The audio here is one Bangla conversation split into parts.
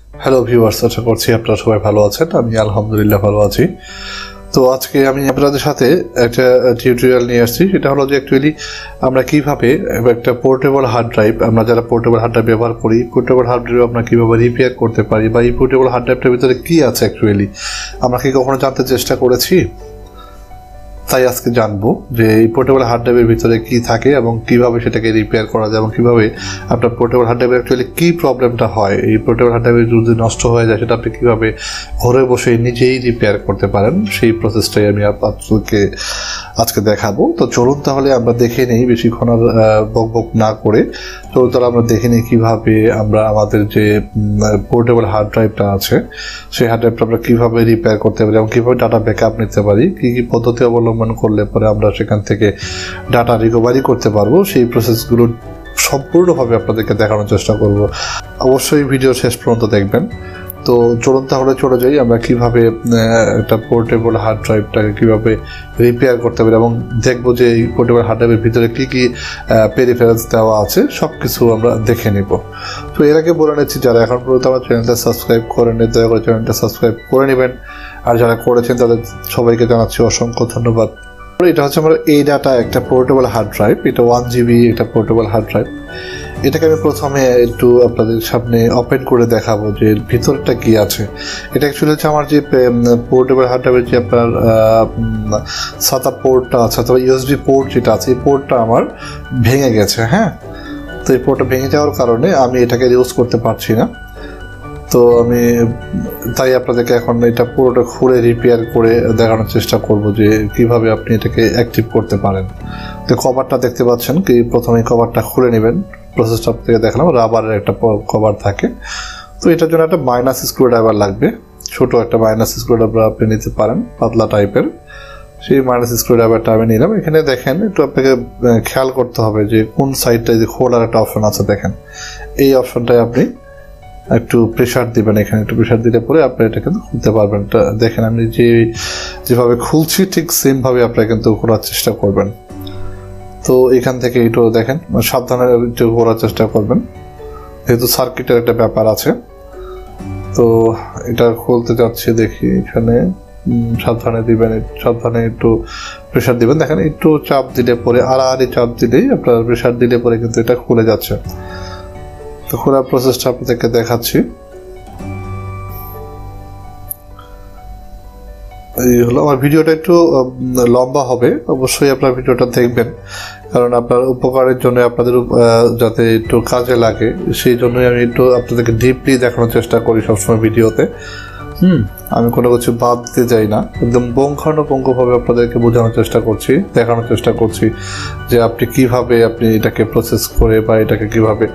হ্যালো ভিউয়ার্স, আশা করছি আপনারা সবাই ভালো আছেন। আমি আলহামদুলিল্লাহ ভালো আছি। তো আজকে আমি আপনাদের সাথে একটা টিউটোরিয়াল নিয়ে আসছি। সেটা হলো যে অ্যাকচুয়ালি আমরা কীভাবে একটা পোর্টেবল হার্ড ড্রাইভ, আমরা যারা পোর্টেবল হার্ড ড্রাইভ ব্যবহার করি, পোর্টেবল হার্ড ড্রাইভ আমরা কীভাবে রিপেয়ার করতে পারি, বা এই পোর্টেবল হার্ড ড্রাইভটার ভিতরে কী আছে অ্যাকচুয়ালি আমরা কি কখনো জানতে চেষ্টা করেছি? তাই আজকে জানবো যে এই পোর্টেবল হার্ড ড্রাইভের ভিতরে কি থাকে এবং কিভাবে সেটাকে রিপেয়ার করা যায়, এবং কিভাবে আপনার পোর্টেবল হার্ড ড্রাইভের অ্যাকচুয়ালি কী প্রবলেমটা হয়। এই পোর্টেবল হার্ড ড্রাইভের যদি নষ্ট হয়ে যায় সেটা আপনি কীভাবে ঘরে বসে নিজেই রিপেয়ার করতে পারেন, সেই প্রসেসটাই আমি আপনাদেরকে আজকে দেখাবো। তো চলুন তাহলে আমরা দেখে নিই, বেশিক্ষণ আর বক না করে চলুন তাহলে আমরা দেখে নিই কীভাবে আমরা আমাদের যে পোর্টেবল হার্ড ড্রাইভটা আছে সেই হার্ড ড্রাইভটা আমরা কীভাবে রিপেয়ার করতে পারি এবং কীভাবে ডাটা ব্যাকআপ নিতে পারি, কী কী পদ্ধতি অবলম্বন করলে পরে আমরা সেখান থেকে ডাটা রিকভারি করতে পারবো, সেই প্রসেসগুলো সম্পূর্ণভাবে আপনাদেরকে দেখানোর চেষ্টা করব। অবশ্যই ভিডিও শেষ পর্যন্ত দেখবেন। তো চলুন তাহলে চলে যাই আমরা কিভাবে একটা পোর্টেবল হার্ড ড্রাইভটাকে কীভাবে রিপেয়ার করতে পারি, এবং দেখবো যে এই পোর্টেবল হার্ড ড্রাইভের ভিতরে কী কী পেরিফেরালস দেওয়া আছে সব কিছু আমরা দেখে নিব। তো এর আগে বলে নিচ্ছি, যারা এখন পর্যন্ত আমার চ্যানেলটা সাবস্ক্রাইব করেন দয়া করে চ্যানেলটা সাবস্ক্রাইব করে নেবেন, আর যারা করেছেন তাদের সবাইকে জানাচ্ছি অসংখ্য ধন্যবাদ। এটা হচ্ছে আমার এই ডাটা একটা পোর্টেবল হার্ড ড্রাইভ, এটা 1 GB একটা পোর্টেবল হার্ড ড্রাইভ। এটাকে আমি প্রথমে একটু আপনাদের সামনে ওপেন করে দেখাবো যে ভিতরটা কি আছে। এটা অ্যাকচুয়ালি হচ্ছে আমার যে পোর্টেবল হার্ড ড্রাইভের যে আপনার সাতা পোর্টটা আছে অথবা USB পোর্ট যেটা আছে, এই পোর্টটা আমার ভেঙে গেছে। হ্যাঁ, তো এই পোর্টটা ভেঙে যাওয়ার কারণে আমি এটাকে ইউজ করতে পারছি না। তো আমি তাই আপনাদেরকে এখন এটা পুরোটা খুলে রিপেয়ার করে দেখানোর চেষ্টা করব যে কিভাবে আপনি এটাকে অ্যাক্টিভ করতে পারেন। তো কভারটা দেখতে পাচ্ছেন, কি প্রথমে কভারটা খুলে নেবেন। প্রসেসটা আপনাকে দেখালাম, রাবারের একটা কভার থাকে। তো এটার জন্য একটা মাইনাস স্ক্রু ড্রাইভার লাগবে, ছোট একটা মাইনাস স্ক্রু ড্রাইভার আপনি নিতে পারেন, পাতলা টাইপের। সেই মাইনাস স্ক্রু ড্রাইভারটা আমি নিলাম। এখানে দেখেন একটু আপনাকে খেয়াল করতে হবে যে কোন সাইডটা যে খোলার একটা অপশন আছে, দেখেন এই অপশনটায় আপনি একটু প্রেশার দিবেন। এখানে একটু প্রেশার দিলে পরে আপনি এটা কিন্তু খুলতে পারবেন। দেখেন আমি যেভাবে খুলছি ঠিক সেমভাবে আপনারা কিন্তু খোলার চেষ্টা করবেন। তো এখান থেকে একটু দেখেন সাবধানে একটু খোলার চেষ্টা করবেন, যেহেতু সার্কিটের একটা ব্যাপার আছে। তো এটা খুলতে যাচ্ছি, দেখি এখানে সাবধানে দিবেন, সাবধানে একটু প্রেশার দিবেন। দেখেন একটু চাপ দিলে পরে আড়াআড়ি চাপ দিলেই আপনার প্রেশার দিলে পরে কিন্তু এটা খুলে যাচ্ছে। তো খোলার প্রসেসটা আপনাদেরকে দেখাচ্ছি। এই হলো আমার ভিডিওটা, একটু লম্বা হবে, অবশ্যই আপনার ভিডিওটা দেখবেন, কারণ আপনার উপকারের জন্য, আপনাদের যাতে একটু কাজে লাগে সেই জন্যই আমি একটু আপনাদেরকে ডিপলি দেখানোর চেষ্টা করি সবসময় ভিডিওতে। আমি কোনো কিছু বাদ দিতে চাই না, একদম পুঙ্খানুপুঙ্খভাবে আপনাদেরকে বোঝানোর চেষ্টা করছি, দেখানোর চেষ্টা করছি যে আপনি কিভাবে আপনি এটাকে প্রসেস করে বা এটাকে কিভাবে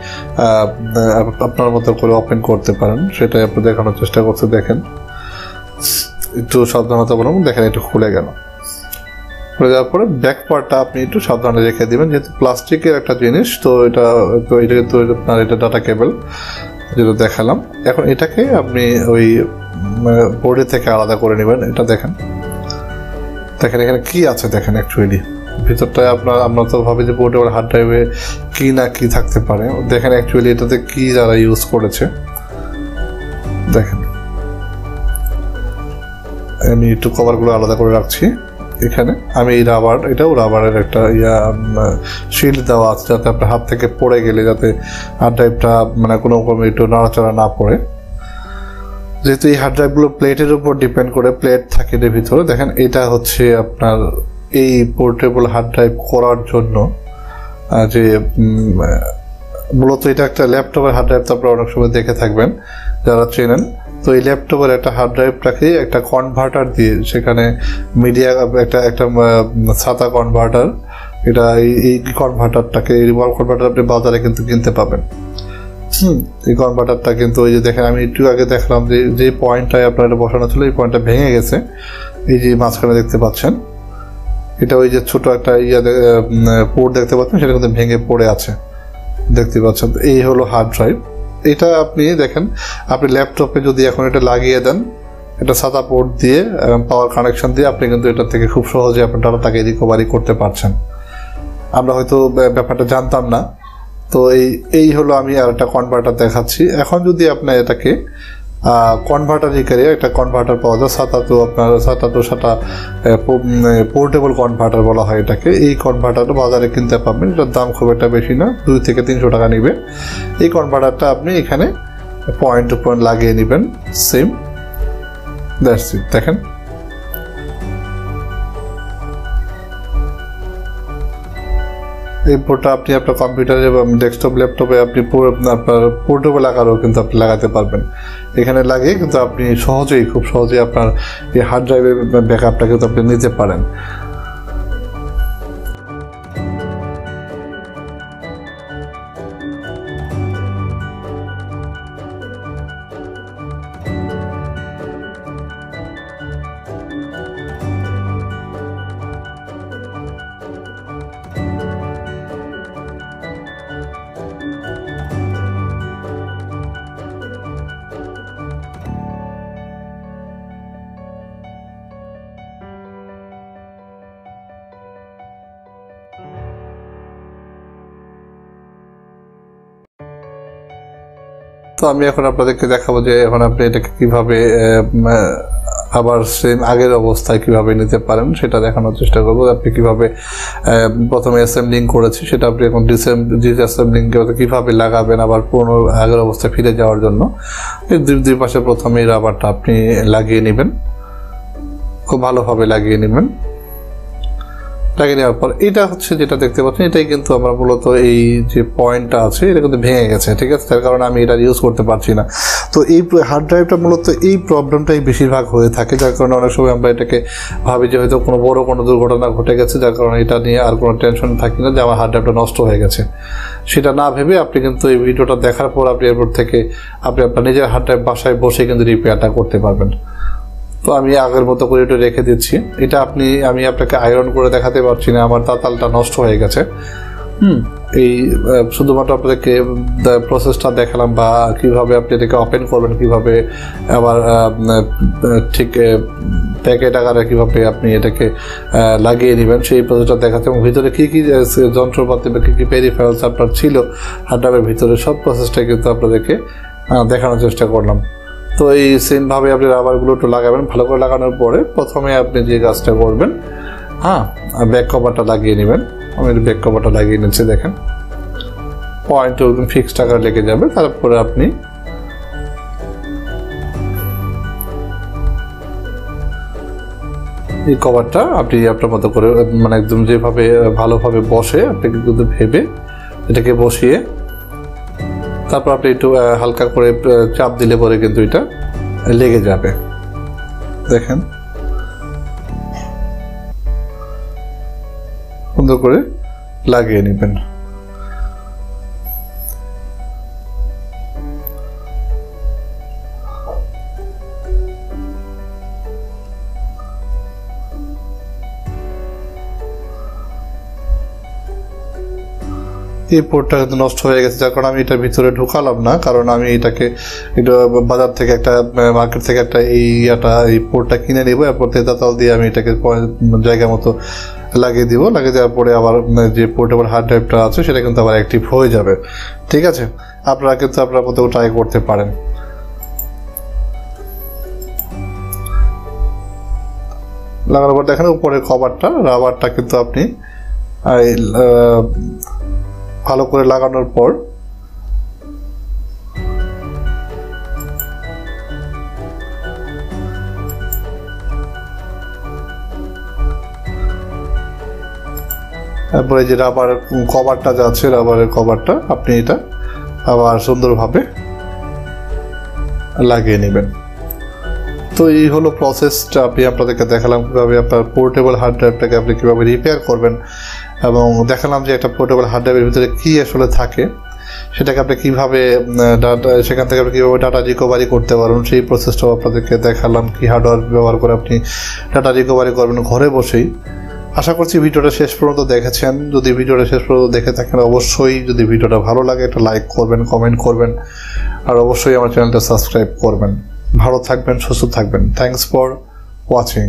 আপনার মতো করে ওপেন করতে পারেন, সেটাই আপনি দেখানোর চেষ্টা করতে। দেখেন একটু সাবধানতা বলুন, দেখেন একটু খুলে গেল। খুলে যাওয়ার পরে ব্যাক পার্টটা আপনি একটু সাবধানে রেখে দেবেন, যেহেতু প্লাস্টিকের একটা জিনিস। তো এটাকে তো আপনার এটা ডাটা কেবল যেটা দেখালাম। এখন এটাকে আপনি ওই বোর্ডের থেকে আলাদা করে নেবেন। এটা দেখেন এখানে কি আছে, দেখেন অ্যাকচুয়ালি ভিতরটায় আমরা তো ভাবি যে পোর্টেবল হার্ড ড্রাইভে কি না কি থাকতে পারে। দেখেন অ্যাকচুয়ালি এটাতে কি যারা ইউজ করেছে, দেখেন আমি একটু কভারগুলো আলাদা করে রাখছি। এখানে আমি এই এটাও রাবারের একটা শিল্ড দেওয়া আছে, যাতে আপনার হাত থেকে পড়ে গেলে যাতে হার্ড ড্রাইভটা মানে কোনো রকম একটু নাড়াচাড়া না পড়ে। যেহেতু এই হার্ড ড্রাইভগুলো প্লেটের উপর ডিপেন্ড করে, প্লেট থাকে এর ভিতরে। দেখেন এটা হচ্ছে আপনার এই পোর্টেবল হার্ড ড্রাইভ করার জন্য যে মূলত এটা একটা ল্যাপটপের হার্ড ড্রাইভ, তো আপনারা অনেক সময় দেখে থাকবেন যারা চেনেন। তো এই ল্যাপটপের একটা হার্ড ড্রাইভটাকে একটা কনভার্টার দিয়ে, সেখানে মিডিয়া একটা সাতা কনভার্টার, এটা এই কনভার্টারটাকে, এই রিমোট কনভার্টার আপনি বাজারে কিন্তু কিনতে পাবেন। এই কনভার্টারটা কিন্তু ওই যে দেখেন আমি একটু আগে দেখলাম যে পয়েন্টটায় আপনার এটা বসানো ছিল, এই পয়েন্টটা ভেঙে গেছে। এই যে মাঝখানে দেখতে পাচ্ছেন, এটা ওই যে ছোট একটা পোর্ট দেখতে পাচ্ছেন, সেটা কিন্তু ভেঙে পড়ে আছে, দেখতে পাচ্ছেন। এই হলো হার্ড ড্রাইভ। এটা আপনি দেখেন, আপনি ল্যাপটপে যদি এখন এটা লাগিয়ে দেন, এটা সাদা পোর্ট দিয়ে পাওয়ার কানেকশন দিয়ে আপনি কিন্তু এটা থেকে খুব সহজে আপনার ডাটাটাকে রিকভারি করতে পারছেন। আমরা হয়তো ব্যাপারটা জানতাম না। তো এই হলো আমি আর একটা কনভার্টার দেখাচ্ছি। এখন যদি আপনি এটাকে কনভার্টারই একটা কনভার্টার পাওয়া যায় SATA to আপনার SATA to SATA portable converter বলা হয় এটাকে। এই কনভার্টারটা বাজারে কিনতে পাবেন, এটার দাম খুব একটা বেশি না, 2 থেকে 300 টাকা নেবে। এই কনভার্টারটা আপনি এখানে পয়েন্ট টু পয়েন্ট লাগিয়ে নেবেন, সেম দ্যাটস ইট। দেখেন এই পোর্টটা আপনি আপনার কম্পিউটারে এবং ডেস্কটপ ল্যাপটপে আপনি আপনার পোর্টেবল আকারেও কিন্তু আপনি লাগাতে পারবেন। এখানে লাগিয়ে কিন্তু আপনি খুব সহজেই আপনার এই হার্ড ড্রাইভের ব্যাকআপটা কিন্তু আপনি নিতে পারেন। তো আমি এখন আপনাদেরকে দেখাবো যে এখন আপনি এটাকে কিভাবে আবার সেম আগের অবস্থায় কিভাবে নিতে পারেন সেটা দেখানোর চেষ্টা করব। আপনি কিভাবে প্রথমে অ্যাসেম্বলিং করেছি সেটা আপনি এখন ডিসঅ্যাসেম্বলিং কিভাবে লাগাবেন আবার পুরনো আগের অবস্থায় ফিরে যাওয়ার জন্য। এই দুই পাশে প্রথমে এই রাবারটা আপনি লাগিয়ে নেবেন, খুব ভালোভাবে লাগিয়ে নেবেন। লাগিয়ে নেওয়ার পর এটা হচ্ছে যেটা দেখতে পাচ্ছেন, এটাই কিন্তু আমরা মূলত এই যে পয়েন্টটা আছে এটা কিন্তু ভেঙে গেছে, ঠিক আছে, তার কারণে আমি এটা ইউজ করতে পারছি না। তো এই হার্ড ড্রাইভটা মূলত এই প্রবলেমটাই বেশিরভাগ হয়ে থাকে, যার কারণে অনেক সময় আমরা এটাকে ভাবি যে হয়তো কোনো বড় কোনো দুর্ঘটনা ঘটে গেছে, যার কারণে এটা নিয়ে আর কোনো টেনশন থাকি না যে আমার হার্ড ড্রাইভটা নষ্ট হয়ে গেছে। সেটা না ভেবে আপনি কিন্তু এই ভিডিওটা দেখার পর আপনি এরপর থেকে আপনি আপনার নিজের হার্ড ড্রাইভ বাসায় বসে কিন্তু রিপেয়ারটা করতে পারবেন। তো আমি আগের মতো করে এটা রেখে দিচ্ছি। এটা আমি আপনাকে আয়রন করে দেখাতে পারছি না, আমার তাতালটা নষ্ট হয়ে গেছে। এই শুধুমাত্র আপনাদেরকে প্রসেসটা দেখালাম বা কীভাবে আপনি এটাকে ওপেন করবেন, কীভাবে আবার ঠিক প্যাকেট আকারে কীভাবে আপনি এটাকে লাগিয়ে নেবেন সেই প্রসেসটা দেখাচ্ছে, এবং ভিতরে কী কী যন্ত্রপাতি বা কী কী পেরিফেরালস আপনার ছিল হার্ড ড্রাইভের ভিতরে সব প্রসেসটাই কিন্তু আপনাদেরকে দেখানোর চেষ্টা করলাম। তো এই সেমভাবে আপনি রাবারগুলো একটু লাগাবেন, ভালো করে লাগানোর পরে প্রথমে আপনি যে কাজটা করবেন, ব্যাক কভারটা লাগিয়ে নেবেন। আমি ব্যাক কভারটা লাগিয়ে নিচ্ছি, দেখেন পয়েন্ট একদম ফিক্সড আকার লেগে যাবে। তারপরে আপনি এই কভারটা আপনি আপনার মতো করে মানে একদম যেভাবে ভালোভাবে বসে আপনি কিন্তু ভেবে এটাকে বসিয়ে তারপর আপনি একটু হালকা করে চাপ দিলে পরে কিন্তু এটা লেগে যাবে। দেখেন সুন্দর করে লাগিয়ে নেবেন। এই পোর্টটা কিন্তু নষ্ট হয়ে গেছে, যার কারণে আমি এটার ভিতরে ঢুকালাম না, কারণ আমি এটাকে এটা বাজার থেকে একটা মার্কেট থেকে একটা এই পোর্টটা কিনে নিব, এরপর তেতাল দিয়ে আমি এটাকে জায়গা মতো লাগিয়ে দিব। লাগিয়ে দেওয়ার পরে আবার যে পোর্টেবল হার্ড ড্রাইভটা আছে সেটা কিন্তু আবার অ্যাক্টিভ হয়ে যাবে, ঠিক আছে। আপনারা কিন্তু আপনার মতো ট্রাই করতে পারেন। লাগানোর পর দেখেন উপরের কভারটা রাবারটা কিন্তু আপনি ভালো করে লাগানোর পর তারপরে যে রাবার কভারটা যাচ্ছে রাবারের কভারটা আপনি এটা আবার সুন্দরভাবে লাগিয়ে নেবেন। তো এই হলো প্রসেসটা, আমি আপনাদেরকে দেখালাম কীভাবে আপনার পোর্টেবল হার্ড ড্রাইভটাকে আপনি কীভাবে রিপেয়ার করবেন, এবং দেখালাম যে একটা পোর্টেবল হার্ড ড্রাইভের ভিতরে কী আসলে থাকে সেটাকে আপনি কীভাবে ডাটা সেখান থেকে আপনি কীভাবে ডাটা রিকভারি করতে পারবেন সেই প্রসেসটাও আপনাদেরকে দেখালাম, কী হার্ডওয়্যার ব্যবহার করে আপনি ডাটা রিকভারি করবেন ঘরে বসেই। আশা করছি ভিডিওটা শেষ পর্যন্ত দেখেছেন। যদি ভিডিওটা শেষ পর্যন্ত দেখে থাকেন অবশ্যই যদি ভিডিওটা ভালো লাগে একটা লাইক করবেন, কমেন্ট করবেন, আর অবশ্যই আমার চ্যানেলটা সাবস্ক্রাইব করবেন। ভালো থাকবেন, সুস্থ থাকবেন। Thanks for watching.